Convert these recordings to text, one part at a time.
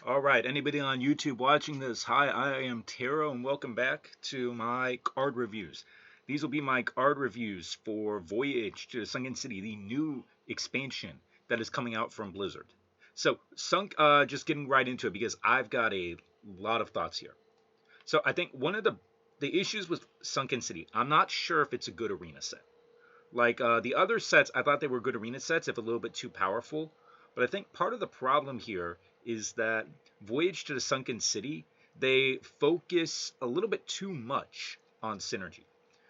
All right, anybody on YouTube watching this, hi, I am Taro, and welcome back to my card reviews. These will be my card reviews for Voyage to Sunken City, the new expansion that is coming out from Blizzard. So, just getting right into it because I've got a lot of thoughts here. So, I think one of the issues with Sunken City, I'm not sure if it's a good arena set. Like the other sets, I thought they were good arena sets, if a little bit too powerful. But I think part of the problem here is that Voyage to the Sunken City, they focus a little bit too much on synergy.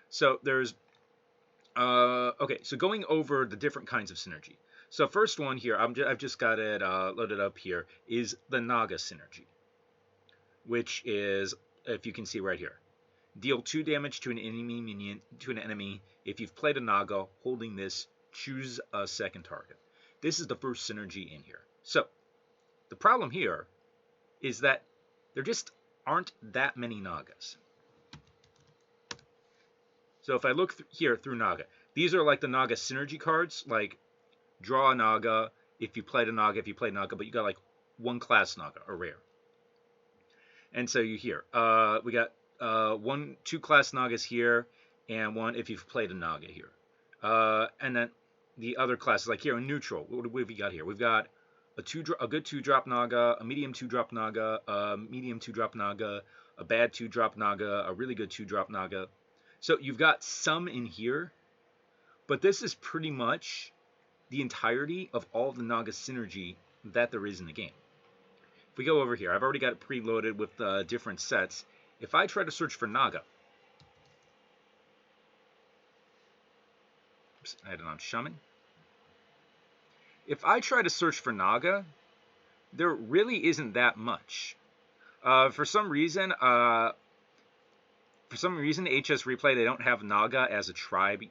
So there's, okay, so going over the different kinds of synergy. So first one here, I've just got it loaded up here, is the Naga Synergy, which is, if you can see right here, deal 2 damage to an enemy minion if you've played a Naga holding this. Choose a second target. This is the first synergy in here. So the problem here is that there just aren't that many Nagas. So if I look here through Naga, these are like the Naga Synergy cards, like draw a Naga if you played a Naga, but you got like one class Naga, or rare. And so you hear, we got two class Nagas here, and one if you've played a Naga here. And then the other classes, like here in neutral, what have we got here? We've got a good 2-drop Naga, a medium 2-drop Naga, a medium 2-drop Naga, a bad 2-drop Naga, a really good 2-drop Naga. So you've got some in here, but this is pretty much the entirety of all the Naga synergy that there is in the game. If we go over here, I've already got it preloaded with different sets. If I try to search for Naga, oops, I had it on Shaman. If I try to search for Naga, there really isn't that much. For some reason, HS Replay, they don't have Naga as a tribe.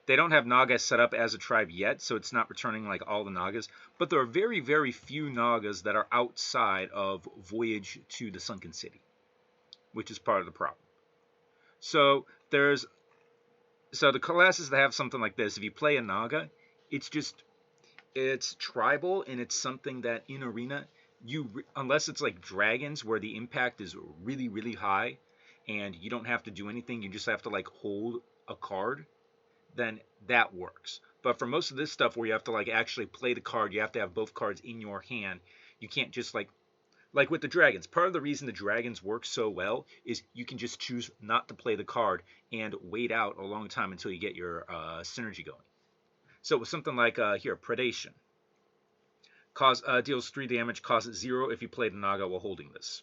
They don't have Naga set up as a tribe yet, so it's not returning like all the Nagas. But there are very, very few Nagas that are outside of Voyage to the Sunken City, which is part of the problem. So the classes that have something like this, if you play a Naga, it's tribal, and it's something that in arena, unless it's like dragons where the impact is really, really high, and you don't have to do anything, you just have to like hold a card, then that works. But for most of this stuff where you have to like actually play the card, you have to have both cards in your hand. You can't just like with the dragons. Part of the reason the dragons work so well is you can just choose not to play the card and wait out a long time until you get your synergy going. So with something like here, Predation. Deals 3 damage, causes 0 if you played a Naga while holding this.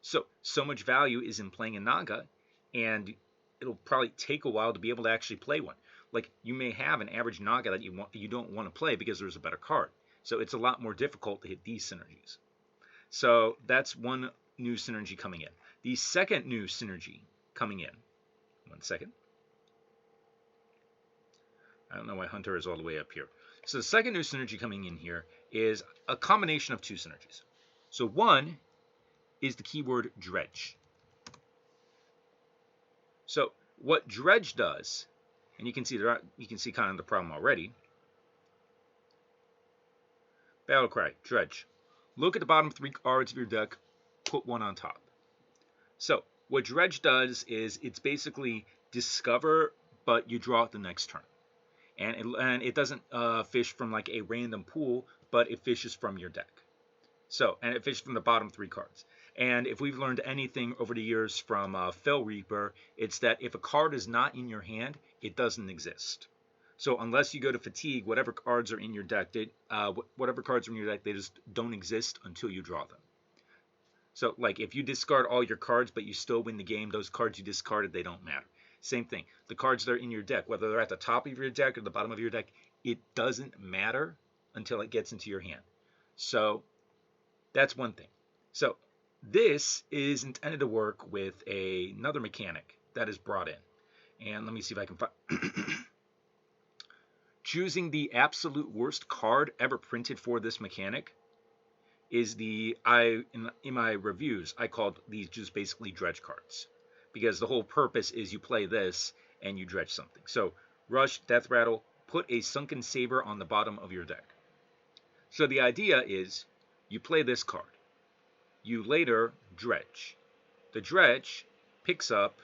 So much value is in playing a Naga, and it'll probably take a while to be able to actually play one. Like, you may have an average Naga that you don't want to play because there's a better card. So it's a lot more difficult to hit these synergies. So that's one new synergy coming in. The second new synergy coming in. One second. I don't know why Hunter is all the way up here. So the second new synergy coming in here is a combination of 2 synergies. So one is the keyword Dredge. So what Dredge does, and you can see kind of the problem already. Battlecry, Dredge. Look at the bottom 3 cards of your deck, put one on top. So what Dredge does is it's basically discover, but you draw it the next turn. And it doesn't fish from like a random pool, but it fishes from your deck. So, and it fishes from the bottom 3 cards. And if we've learned anything over the years from Fell Reaper, it's that if a card is not in your hand, it doesn't exist. So unless you go to Fatigue, whatever cards are in your deck, they just don't exist until you draw them. So like if you discard all your cards, but you still win the game, those cards you discarded, they don't matter. Same thing. The cards that are in your deck, whether they're at the top of your deck or the bottom of your deck, it doesn't matter until it gets into your hand. So that's one thing. So this is intended to work with another mechanic that is brought in. And let me see if I can find... Choosing the absolute worst card ever printed for this mechanic is in my reviews, I called these just basically dredge cards. Because the whole purpose is you play this and you dredge something. So Rush, Death Rattle, put a Sunken Saber on the bottom of your deck. So the idea is You play this card. You later dredge. The dredge picks up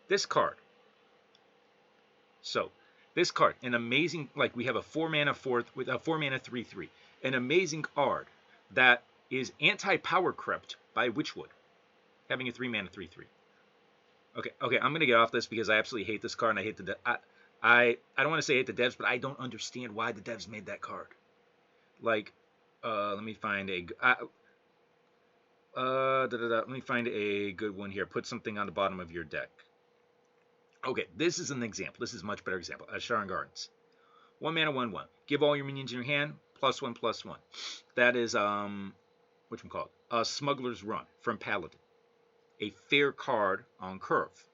this card. So this card, an amazing, like we have a 4-mana 4th with a 4-mana 3/3, an amazing card that is anti-power crept by Witchwood, having a 3-mana 3/3. Okay, I'm gonna get off this because I absolutely hate this card and I hate the I don't want to say hate the devs, but I don't understand why the devs made that card. Like, let me find a let me find a good one here. Put something on the bottom of your deck. Okay, this is an example. This is a much better example. Shaman Gardens. 1 mana, 1/1. Give all your minions in your hand, +1/+1. That is, whatchamacallit? Smuggler's Run from Paladin. A fair card on curve.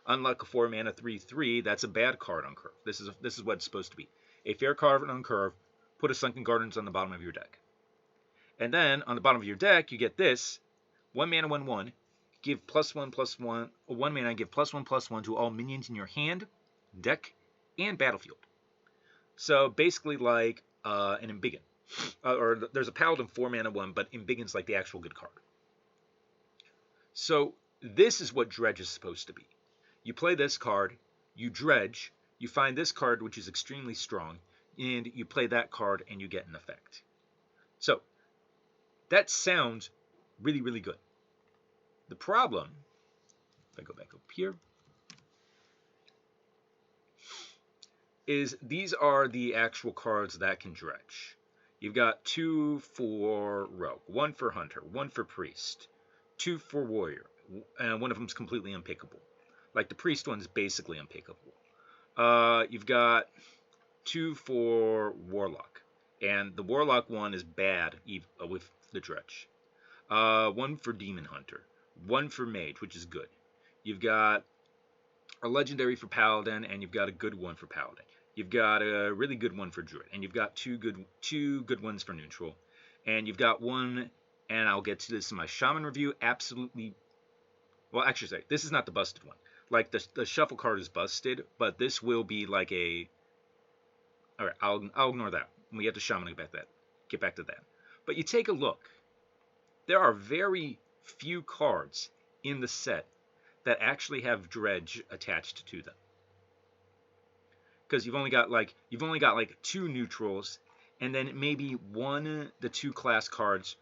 Unlike a 4-mana 3/3, that's a bad card on curve. This is what it's supposed to be. A fair card on curve, put a Sunken Gardens on the bottom of your deck. And then, on the bottom of your deck, you get this. 1 mana, 1/1. Give +1/+1, or 1 mana, give +1/+1 to all minions in your hand, deck, and battlefield. So basically like an Embiggen. Or there's a Paladin 4-mana 1, but Embiggen's like the actual good card. So this is what Dredge is supposed to be. You play this card, you dredge, you find this card which is extremely strong, and you play that card and you get an effect. So that sounds really, really good. The problem, if I go back up here, is these are the actual cards that can dredge. You've got 2 for Rogue, 1 for Hunter, 1 for Priest, 2 for Warrior, and one of them is completely unpickable. Like the Priest one's basically unpickable. You've got 2 for Warlock, and the Warlock one is bad with the dredge. 1 for Demon Hunter, 1 for Mage, which is good. You've got a legendary for Paladin, and you've got a good one for Paladin. You've got a really good one for Druid, and you've got two good ones for neutral. And you've got one, and I'll get to this in my Shaman review, absolutely, well, actually, sorry, this is not the busted one. Like, the shuffle card is busted, but this will be like a, alright, I'll ignore that. When we get to Shaman, get back to that. But you take a look. There are very few cards in the set that actually have dredge attached to them, because you've only got like 2 neutrals, and then maybe the 2 class cards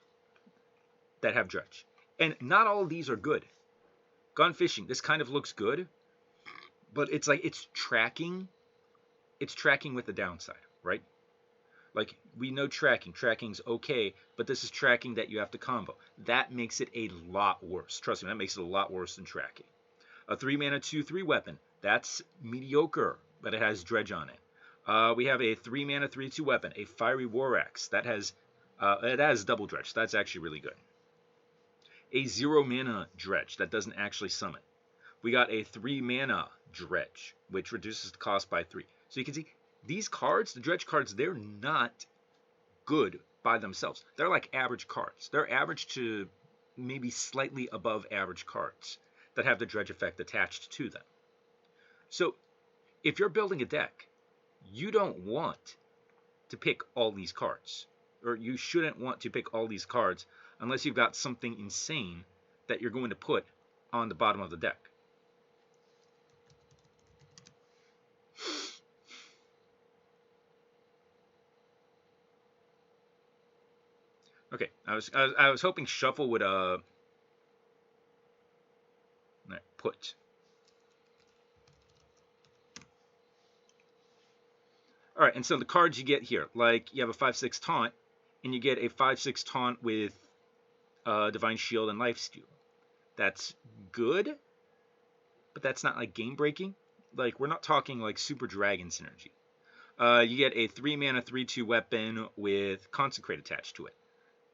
that have dredge, and not all of these are good. Gone Fishing, this kind of looks good, but it's like it's tracking with the downside, right? Like, we know tracking's okay, but this is tracking that you have to combo. That makes it a lot worse. Trust me, that makes it a lot worse than tracking. A 3-mana 2/3 weapon, that's mediocre, but it has dredge on it. We have a 3-mana 3/2 weapon, a Fiery War Axe, that has double dredge. So that's actually really good. A 0-mana dredge that doesn't actually summon. We got a 3-mana dredge, which reduces the cost by 3. So you can see these cards, the dredge cards, they're not good by themselves. They're like average cards. They're average to maybe slightly above average cards that have the dredge effect attached to them. So if you're building a deck, you don't want to pick all these cards, or you shouldn't want to pick all these cards unless you've got something insane that you're going to put on the bottom of the deck. Okay, I was hoping Shuffle would put. All right, and so the cards you get here, like you have a 5/6 taunt, and you get a 5/6 taunt with Divine Shield and Lifesteal. That's good, but that's not like game breaking. Like, we're not talking like Super Dragon Synergy. You get a 3-mana 3/2 weapon with Consecrate attached to it.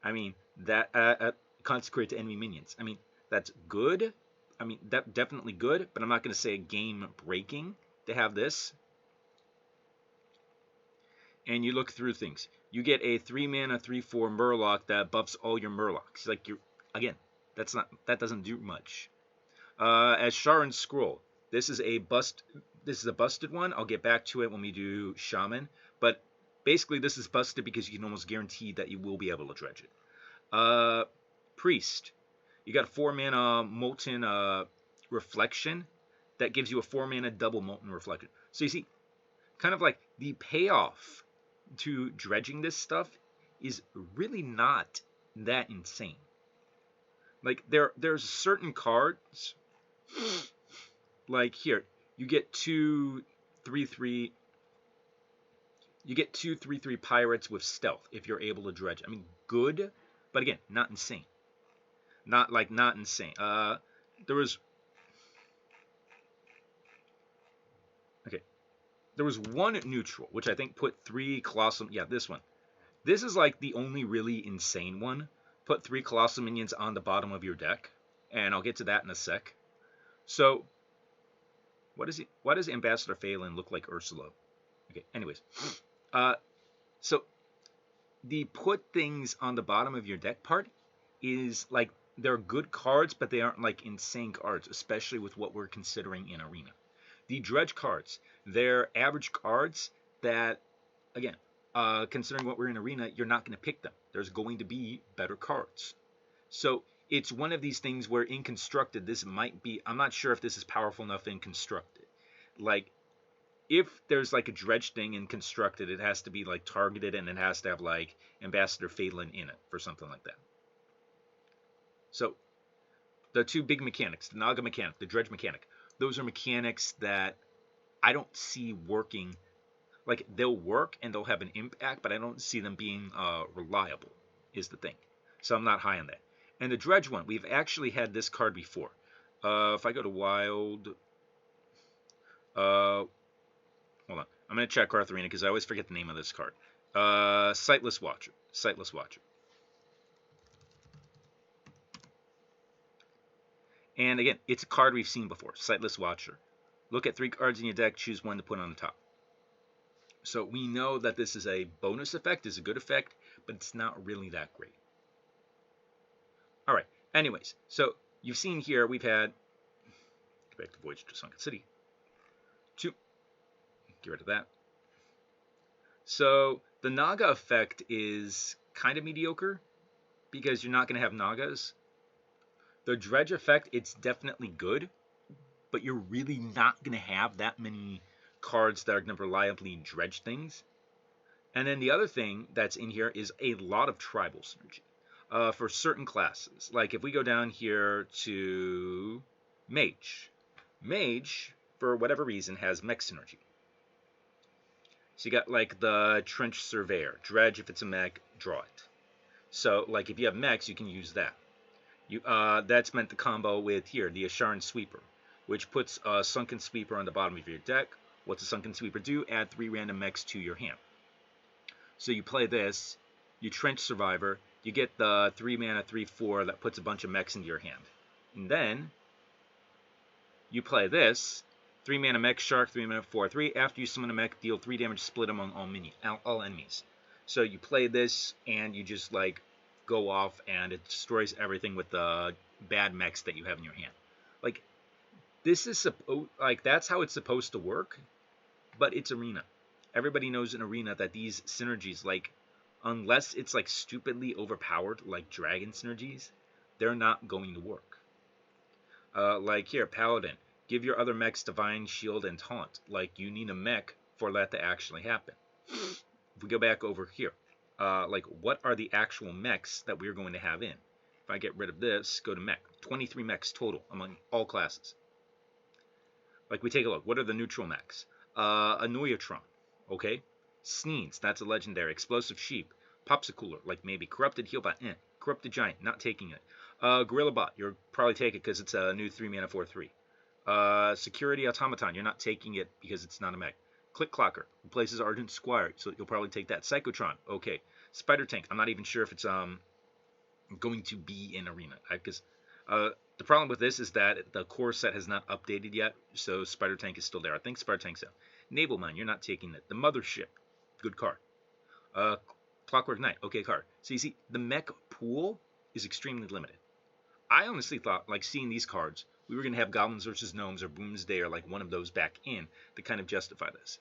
I mean, that Consecrate to enemy minions. I mean, that's good. I mean, that definitely good, but I'm not going to say game breaking to have this. And you look through things. You get a 3-mana 3/4 Murloc that buffs all your Murlocs. Like, again, that doesn't do much. As Sharon's Scroll, this is a busted one. I'll get back to it when we do Shaman, but basically this is busted because you can almost guarantee that you will be able to dredge it. Priest. You got a 4-mana Molten Reflection that gives you a 4-mana double Molten Reflection. So you see, kind of like the payoff to dredging this stuff is really not that insane. Like there's certain cards, like here, you get 2/3/3. You get 2/3/3 pirates with stealth if you're able to dredge. I mean, good, but again, not insane. Not insane. There was okay. There was one neutral, which I think put 3 colossal. Yeah, this one. This is like the only really insane one. Put 3 colossal minions on the bottom of your deck, and I'll get to that in a sec. So, why does Ambassador Phelan look like Ursula? Okay. Anyways, so the put things on the bottom of your deck part is like they're good cards, but they aren't like insane cards, especially with what we're considering in Arena. The Dredge cards, they're average cards that, again, considering what we're in Arena, you're not going to pick them. There's going to be better cards. So it's one of these things where in Constructed, this might be, I'm not sure if this is powerful enough in Constructed. Like, if there's like a Dredge thing in Constructed, it has to be like targeted and it has to have like Ambassador Phelan in it for something like that. So the 2 big mechanics, the Naga mechanic, the Dredge mechanic, those are mechanics that I don't see working. Like, they'll work and they'll have an impact, but I don't see them being reliable, is the thing. So I'm not high on that. And the Dredge one, we've actually had this card before. If I go to Wild, hold on. I'm going to check Karth Arena because I always forget the name of this card. Sightless Watcher. Sightless Watcher. And again, it's a card we've seen before. Sightless Watcher. Look at 3 cards in your deck, choose one to put on the top. So we know that this is a bonus effect, is a good effect, but it's not really that great. Alright, anyways, so you've seen here we've had, go back to Voyage to Sunken City. 2, get rid of that. So the Naga effect is kind of mediocre because you're not going to have Nagas. The Dredge effect, it's definitely good, but you're really not going to have that many cards that are going to reliably dredge things. And then the other thing that's in here is a lot of tribal synergy for certain classes. Like if we go down here to Mage. Mage, for whatever reason, has mech synergy. So you got like the Trench Surveyor. Dredge, if it's a mech, draw it. So like if you have mechs, you can use that. That's meant to combo with here, the Asharan Sweeper, which puts a Sunken Sweeper on the bottom of your deck. What's a Sunken Sweeper do? Add 3 random mechs to your hand. So you play this, you Trench Survivor, you get the 3 mana 3/4 that puts a bunch of mechs into your hand. And then you play this, 3 mana Mech Shark, 3 mana 4/3. After you summon a mech, deal 3 damage split among all enemies. So you play this and you just like go off and it destroys everything with the bad mechs that you have in your hand. Like, this is like that's how it's supposed to work, but it's Arena. Everybody knows in Arena that these synergies, like, unless it's like stupidly overpowered like Dragon synergies, they're not going to work. Like here, Paladin, give your other mechs Divine Shield and Taunt. Like, you need a mech for that to actually happen. If we go back over here, like, what are the actual mechs that we're going to have in? If I get rid of this, go to mech. 23 mechs total among all classes. Like, we take a look. What are the neutral mechs? Annoyatron, okay? Sneeze, that's a legendary. Explosive Sheep. Popsicular, like maybe. Corrupted Healbot, Corrupted Giant, not taking it. Gorilla Bot, you'll probably take it because it's a new 3 mana 4/3. Security Automaton, you're not taking it because it's not a mech. Click Clocker replaces Argent Squire, so you'll probably take that. Psychotron, okay. Spider Tank, I'm not even sure if it's going to be in Arena, because the problem with this is that the core set has not updated yet, so Spider Tank is still there. I think Spider Tank's out. Naval Mine, you're not taking it. The Mothership, good card. Clockwork Knight, okay card. So you see, the mech pool is extremely limited. I honestly thought, like, seeing these cards, we were going to have Goblins versus Gnomes or Boomsday or like one of those back in to kind of justify this.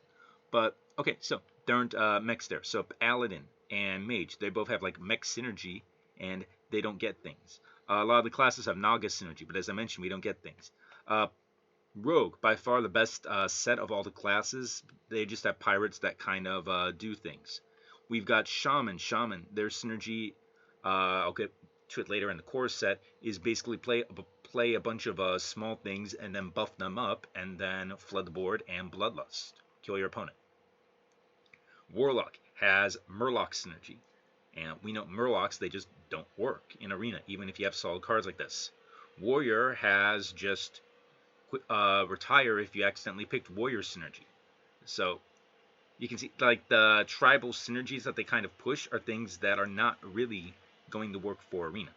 But, okay, so there aren't mechs there. So Paladin and Mage, they both have like mech synergy, and they don't get things. A lot of the classes have Naga Synergy, but as I mentioned, we don't get things. Rogue, by far the best set of all the classes. They just have pirates that kind of do things. We've got Shaman. Shaman, their synergy, I'll get to it later in the core set, is basically play a bunch of small things and then buff them up and then flood the board and Bloodlust. Kill your opponent. Warlock has Murloc synergy. And we know Murlocs, they just don't work in Arena, even if you have solid cards like this. Warrior has just retire if you accidentally picked Warrior synergy. So you can see like the tribal synergies that they kind of push are things that are not really going to work for Arena.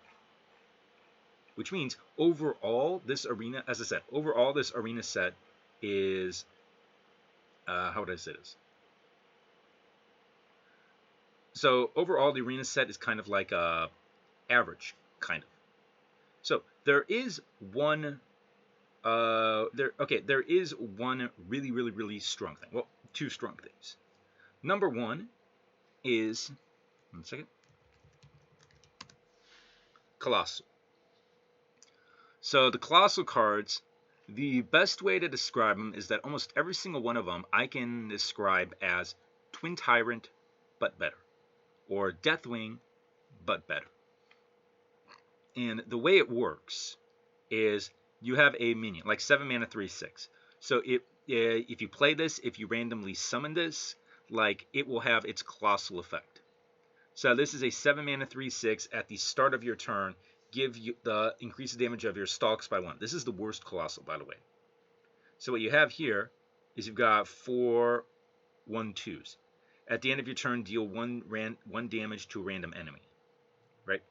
Which means overall this Arena, as I said, overall this Arena set is, how would I say this? So overall the Arena set is kind of like average, kind of. So there is one there is one really strong thing. Well, two strong things. Number one is, one second, Colossal. So the Colossal cards, the best way to describe them is that almost every single one of them I can describe as Twin Tyrant, but better. Or Deathwing, but better. And the way it works is you have a minion, like 7 mana, 3/6. So if you play this, if you randomly summon this, like it will have its Colossal effect. So this is a 7 mana, 3/6 at the start of your turn. Give you the increase the damage of your stalks by 1. This is the worst Colossal, by the way. So what you have here is you've got 4 1/2s. At the end of your turn, deal one damage to a random enemy. Right?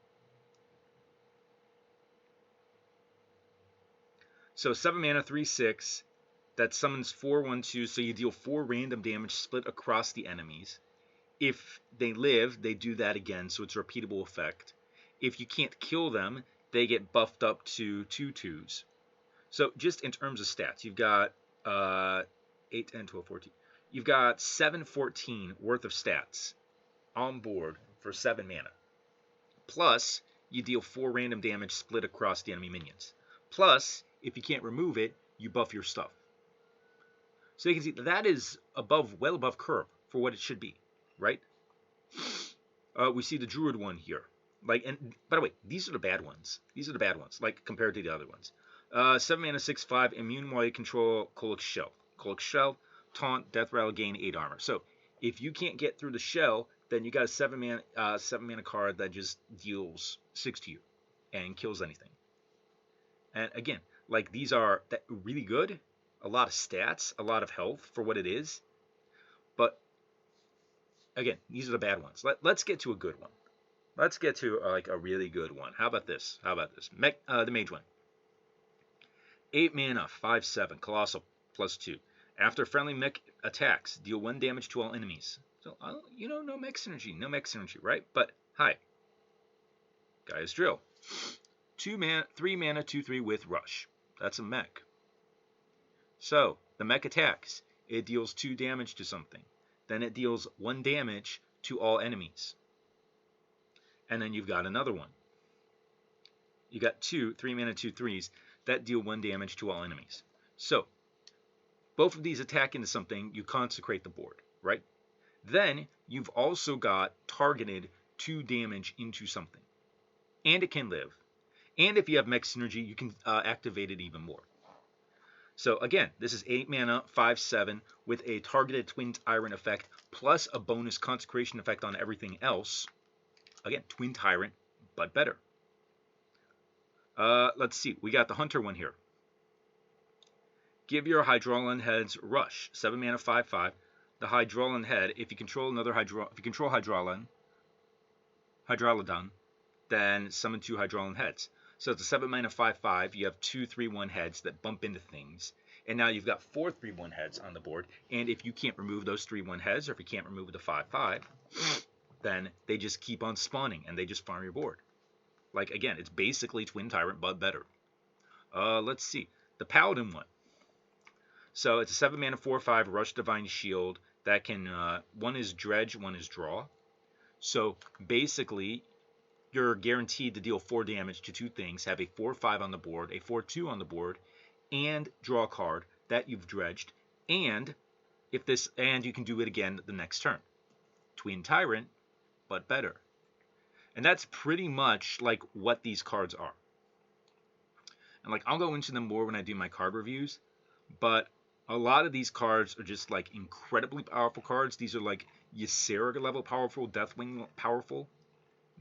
So 7 mana, 3/6, that summons 4 1/2s, so you deal 4 random damage split across the enemies. If they live, they do that again, so it's a repeatable effect. If you can't kill them, they get buffed up to 2/2s. So just in terms of stats, you've got 8, 10, 12, 14. You've got 7, 14 worth of stats on board for 7 mana. Plus, you deal 4 random damage split across the enemy minions. Plus, if you can't remove it, you buff your stuff. So you can see that is well above curve for what it should be, right? We see the Druid one here. Like, and by the way, these are the bad ones. These are the bad ones, like compared to the other ones. 7 mana, 6/5, immune while you control Kolak's Shell. Kolak's Shell, taunt, death rattle, gain 8 armor. So if you can't get through the shell, then you got a 7 mana card that just deals 6 to you and kills anything. And again, like these are really good, a lot of stats, a lot of health for what it is. But again, these are the bad ones. Let's get to a good one. Let's get to like a really good one. How about this? The mage one. 8 mana, 5/7, Colossal, +2. After friendly mech attacks, deal 1 damage to all enemies. So, no mech synergy, right? But, hi. Guy's Drill. 3 mana, 2/3 with Rush. That's a mech. So, the mech attacks. It deals 2 damage to something. Then it deals 1 damage to all enemies. And then you've got another one. You got 3 mana, 2/3s that deal 1 damage to all enemies. So, both of these attack into something, you consecrate the board, right? Then, you've also got targeted 2 damage into something. And it can live. And if you have mech synergy, you can activate it even more. So again, this is 8 mana, 5/7 with a targeted Twin Tyrant effect plus a bonus consecration effect on everything else. Again, Twin Tyrant, but better. Let's see. We got the Hunter one here. Give your Hydraulan heads Rush. 7 mana, 5/5. The Hydraulan head. If you control Hydraulan, then summon 2 Hydraulan heads. So it's a 7 mana, 5/5. You have 2 3/1 heads that bump into things. And now you've got 4 3/1 heads on the board. And if you can't remove those 3/1 heads, or if you can't remove the 5/5, then they just keep on spawning and they just farm your board. Like, again, it's basically Twin Tyrant, but better. Let's see. The Paladin one. So it's a 7 mana, 4/5 Rush Divine Shield that can, one is Dredge, one is Draw. So basically, you're guaranteed to deal 4 damage to 2 things, have a 4/5 on the board, a 4/2 on the board, and draw a card that you've dredged, and you can do it again the next turn. Twin Tyrant, but better. And that's pretty much like what these cards are. And like I'll go into them more when I do my card reviews, but a lot of these cards are just like incredibly powerful cards. These are like Ysera level powerful, Deathwing powerful,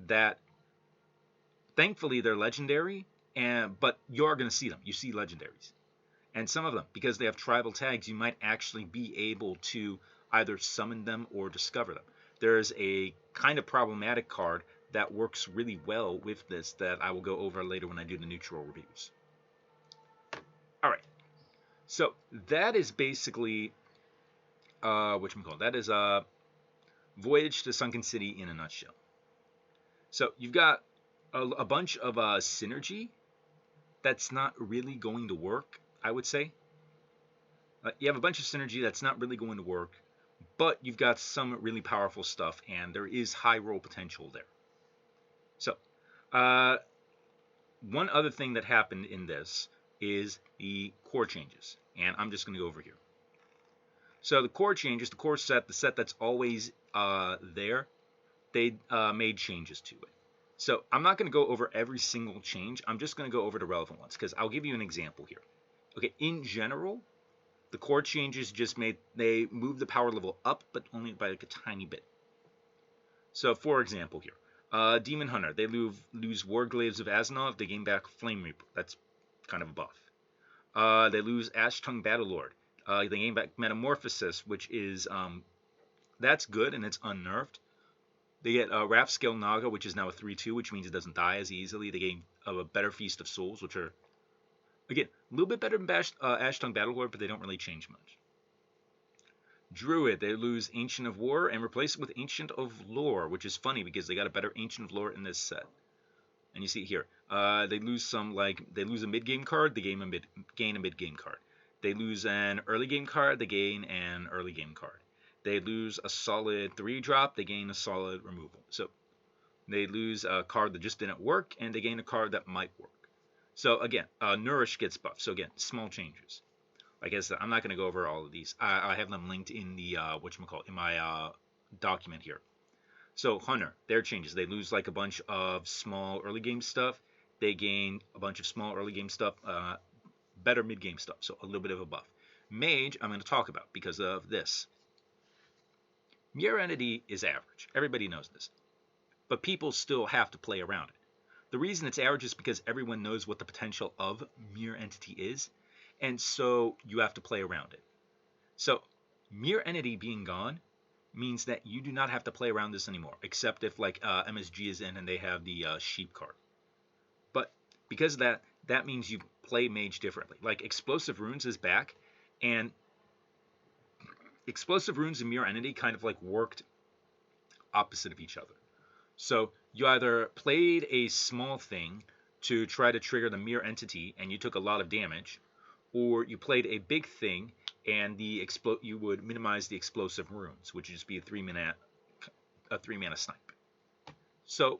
that thankfully they're legendary, but you're going to see them. You see legendaries. And some of them, because they have tribal tags, you might actually be able to either summon them or discover them. There's a kind of problematic card that works really well with this that I will go over later when I do the neutral reviews. Alright, so that is basically, that is Voyage to Sunken City in a nutshell. So you've got a bunch of synergy that's not really going to work, I would say. You have a bunch of synergy that's not really going to work, but you've got some really powerful stuff, and there is high roll potential there. So, one other thing that happened in this is the core changes, and I'm just going to go over here. So the core changes, the core set, the set that's always there, they made changes to it. So I'm not going to go over every single change. I'm just going to go over the relevant ones, because I'll give you an example here. Okay, in general, the core changes they moved the power level up, but only by like a tiny bit. So for example here, Demon Hunter, they lose Warglaives of Aznov, they gain back Flame Reaper. That's kind of a buff. They lose Ash-Tongue Battlelord. They gain back Metamorphosis, which is, that's good and it's unnerved. They get Wrathscale Naga, which is now a 3/2, which means it doesn't die as easily. They gain a better Feast of Souls, which are, again, a little bit better than Ash-Tongue Battlelord, but they don't really change much. Druid, they lose Ancient of War and replace it with Ancient of Lore, which is funny because they got a better Ancient of Lore in this set. And you see here, they lose they lose a mid-game card, they gain a mid-game card. They lose an early game card, they gain an early game card. They lose a solid 3-drop, they gain a solid removal. So they lose a card that just didn't work, and they gain a card that might work. So again, Nourish gets buffed. So again, small changes. Like I said, I'm not going to go over all of these. I have them linked in the in my document here. So Hunter, their changes. They lose like a bunch of small early game stuff. They gain a bunch of small early game stuff, better mid game stuff. So a little bit of a buff. Mage, I'm going to talk about because of this. Mirror Entity is average. Everybody knows this. But people still have to play around it. The reason it's average is because everyone knows what the potential of Mirror Entity is. And so you have to play around it. So Mirror Entity being gone means that you do not have to play around this anymore, except if like MSG is in and they have the sheep card. But because of that, that means you play Mage differently. Like Explosive Runes is back, and Explosive Runes and Mirror Entity kind of like worked opposite of each other. So you either played a small thing to try to trigger the Mirror Entity and you took a lot of damage, or you played a big thing and you would minimize the Explosive Runes, which would just be a 3-mana snipe. So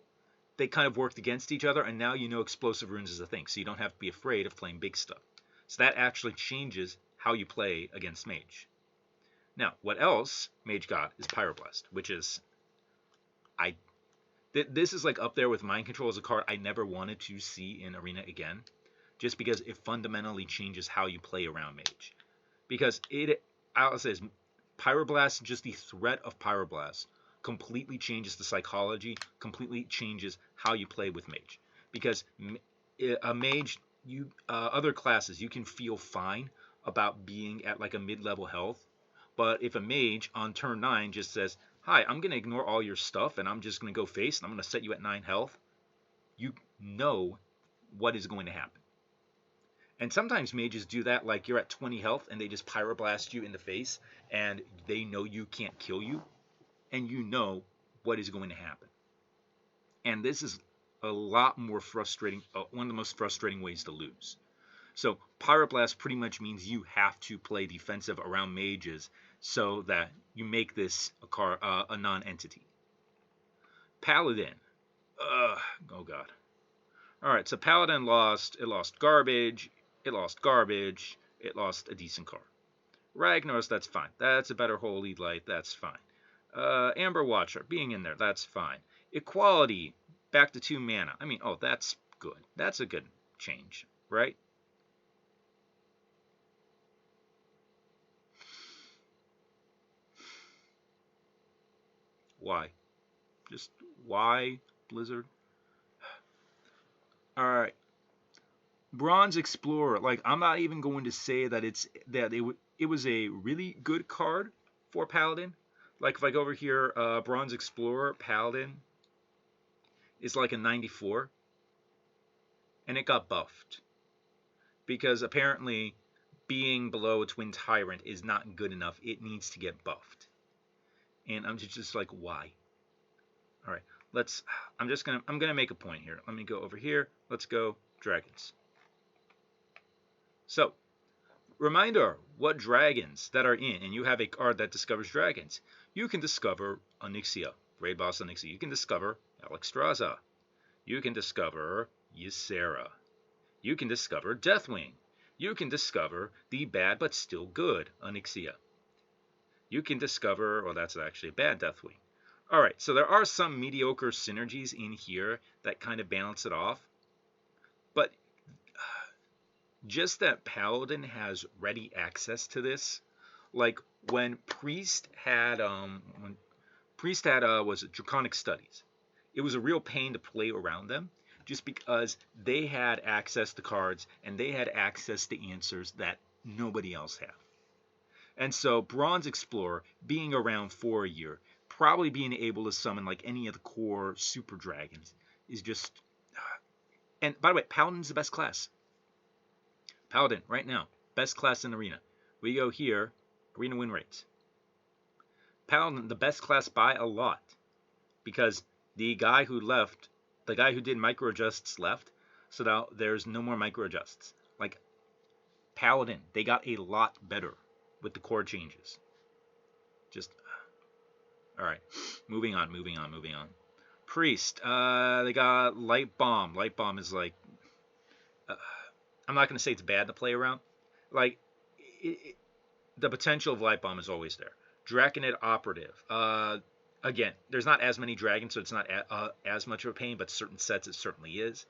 they kind of worked against each other, and now you know Explosive Runes is a thing, so you don't have to be afraid of playing big stuff. So that actually changes how you play against Mage. Now, what else Mage got is Pyroblast, which is, this is like up there with Mind Control as a card I never wanted to see in Arena again, just because it fundamentally changes how you play around Mage. Because I'll say this, Pyroblast, just the threat of Pyroblast, completely changes the psychology, completely changes how you play with Mage. Because a Mage, other classes, you can feel fine about being at like a mid-level health, but if a Mage on turn 9 just says, hi, I'm going to ignore all your stuff and I'm just going to go face and I'm going to set you at 9 health, you know what is going to happen. And sometimes Mages do that, like you're at 20 health and they just Pyroblast you in the face and they know you can't kill you and you know what is going to happen. And this is a lot more frustrating, one of the most frustrating ways to lose. So Pyroblast pretty much means you have to play defensive around Mages so that you make this a non-entity. Paladin. Oh god. Alright, so Paladin lost. It lost garbage. It lost garbage. It lost a decent card. Ragnaros, that's fine. That's a better Holy Light. That's fine. Amber Watcher, being in there, that's fine. Equality, back to 2 mana. I mean, oh, that's good. That's a good change, right? Why? Just why, Blizzard? Alright. Bronze Explorer, like, I'm not even going to say that it was a really good card for Paladin. Like, if I go over here, Bronze Explorer, Paladin is like a 94. And it got buffed. Because apparently being below a Twin Tyrant is not good enough. It needs to get buffed. And I'm just like, why? Alright, I'm gonna make a point here. Let me go over here. Let's go dragons. So, reminder, what dragons that are in, and you have a card that discovers dragons. You can discover Onyxia, Raid Boss Onyxia. You can discover Alexstrasza. You can discover Ysera. You can discover Deathwing. You can discover the bad but still good Onyxia. You can discover, well, that's actually a bad Deathwing. Alright, so there are some mediocre synergies in here that kind of balance it off. But just that Paladin has ready access to this. Like when Priest had was it Draconic Studies. It was a real pain to play around them just because they had access to cards and they had access to answers that nobody else had. And so Bronze Explorer being around for a year, probably being able to summon like any of the core super dragons is just. And by the way, Paladin's the best class. Paladin, right now, best class in Arena. We go here, Arena win rates. Paladin, the best class by a lot. Because the guy who left, the guy who did micro adjusts left, so now there's no more micro adjusts. Like, Paladin, they got a lot better with the core changes. Just, alright, moving on. Priest, they got Light Bomb. Light Bomb is like, I'm not going to say it's bad to play around. Like, the potential of Light Bomb is always there. Draconid Operative. Again, there's not as many dragons, so it's not as much of a pain, but certain sets it certainly is.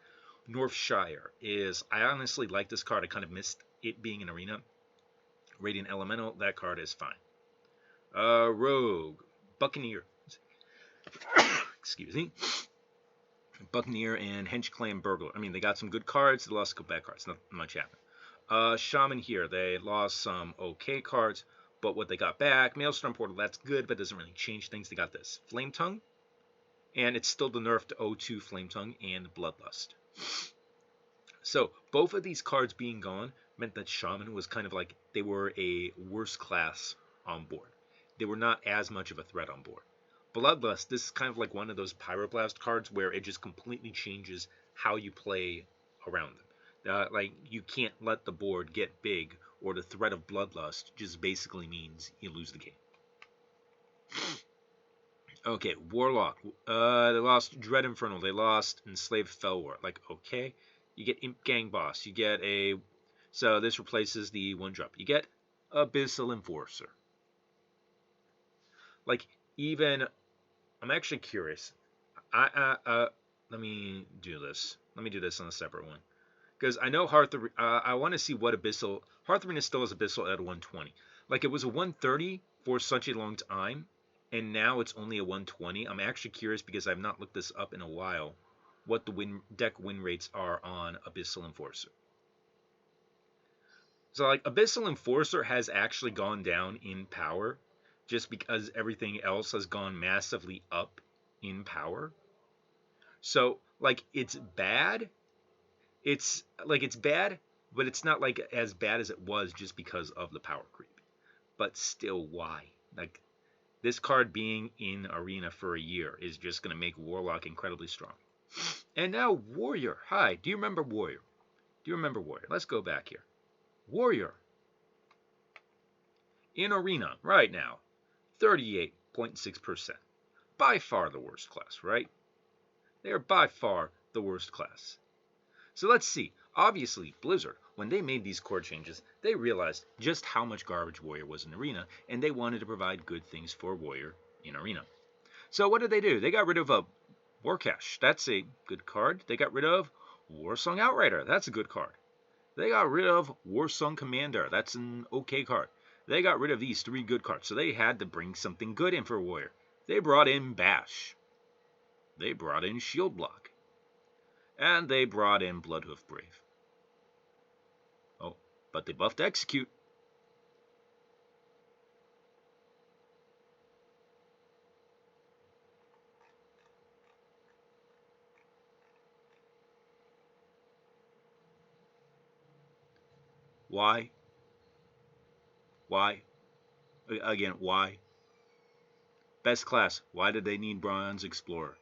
Northshire is, I honestly like this card. I kind of missed it being an Arena. Radiant Elemental, that card is fine. Rogue. Buccaneer. Excuse me. Buccaneer and Hench Clan Burglar. I mean, they got some good cards. They lost a couple bad cards. Not much happened. Shaman here. They lost some okay cards, but what they got back, Maelstrom Portal, that's good, but doesn't really change things. They got this Flame Tongue, and it's still the nerf to O2 Flame Tongue and Bloodlust. So both of these cards being gone meant that Shaman was kind of like they were a worse class on board. They were not as much of a threat on board. Bloodlust, this is kind of like one of those Pyroblast cards where it just completely changes how you play around them. Like, you can't let the board get big, or the threat of Bloodlust just basically means you lose the game. Okay, Warlock. They lost Dread Infernal. They lost Enslaved Felwar. Like, okay. You get Imp Gang Boss. You get a... So this replaces the 1-drop. You get Abyssal Enforcer. Like, even... I'm actually curious. Let me do this. Let me do this on a separate one. Because I know Hearth... I want to see what Abyssal... Hearth Arena still has Abyssal at 120. Like, it was a 130 for such a long time, and now it's only a 120. I'm actually curious because I've not looked this up in a while, what the deck win rates are on Abyssal Enforcer. So, like, Abyssal Enforcer has actually gone down in power just because everything else has gone massively up in power. So, like, it's bad. It's bad, but it's not like as bad as it was just because of the power creep. But still, why? Like, this card being in Arena for a year is just going to make Warlock incredibly strong. And now Warrior. Hi, do you remember Warrior? Let's go back here. Warrior. In Arena, right now, 38.6%. By far the worst class, right? They are by far the worst class. So let's see. Obviously, Blizzard, when they made these core changes, they realized just how much garbage Warrior was in Arena, and they wanted to provide good things for Warrior in Arena. So what did they do? They got rid of a Warcash. That's a good card. They got rid of Warsong Outrider. That's a good card. They got rid of Warsong Commander. That's an okay card. They got rid of these 3 good cards, so they had to bring something good in for Warrior. They brought in Bash. They brought in Shield Block. And they brought in Bloodhoof Brave. Oh, but they buffed Execute. Why? Why? Again, why? Best class. Why did they need Bronze Explorer?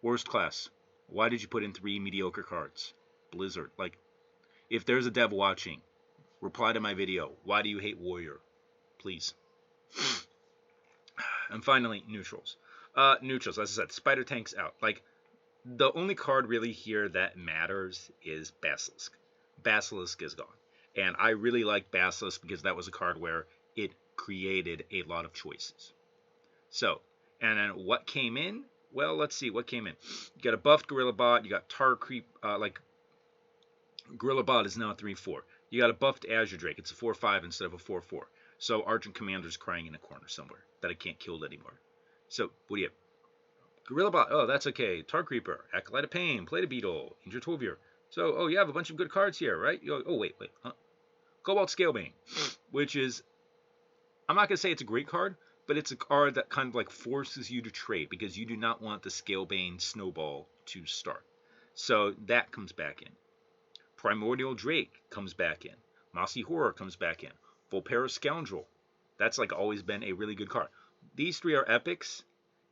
Worst class. Why did you put in 3 mediocre cards? Blizzard. Like, if there's a dev watching, reply to my video. Why do you hate Warrior? Please. And finally, neutrals. Neutrals, as I said, Spider Tank's out. Like, the only card really here that matters is Basilisk. Basilisk is gone. And I really like Basilisk because that was a card where it created a lot of choices. So, and then what came in? Well, let's see what came in. You got a buffed Gorilla Bot. You got Tar Creep. Gorilla Bot is now a 3/4. You got a buffed Azure Drake. It's a 4/5 instead of a 4/4. So Argent Commander's crying in a corner somewhere that I can't kill anymore. So what do you have? Gorilla Bot. Oh, that's okay. Tar Creeper. Acolyte of Pain. Plate of Beetle. Injured Tovier. So, oh, you have a bunch of good cards here, right? Oh, wait. Huh? Cobalt Scalebane, which is, I'm not going to say it's a great card, but it's a card that kind of like forces you to trade because you do not want the Scalebane snowball to start. So that comes back in. Primordial Drake comes back in. Mossy Horror comes back in. Volpera Scoundrel. That's like always been a really good card. These 3 are epics.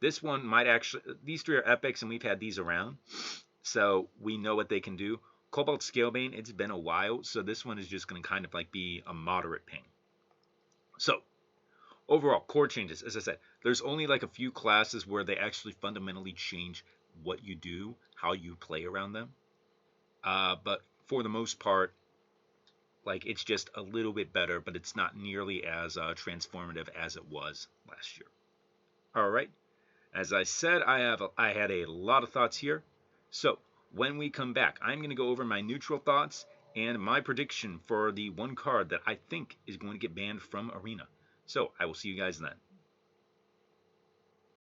This one might actually, these 3 are epics and we've had these around. So we know what they can do. Cobalt Scalebane, it's been a while, so this one is just going to kind of like be a moderate pain. So, overall, core changes, as I said, there's only like a few classes where they actually fundamentally change what you do, how you play around them. But for the most part, like it's just a little bit better, but it's not nearly as transformative as it was last year. All right, as I said, I had a lot of thoughts here. So when we come back, I'm going to go over my neutral thoughts and my prediction for the one card that I think is going to get banned from Arena. So I will see you guys then.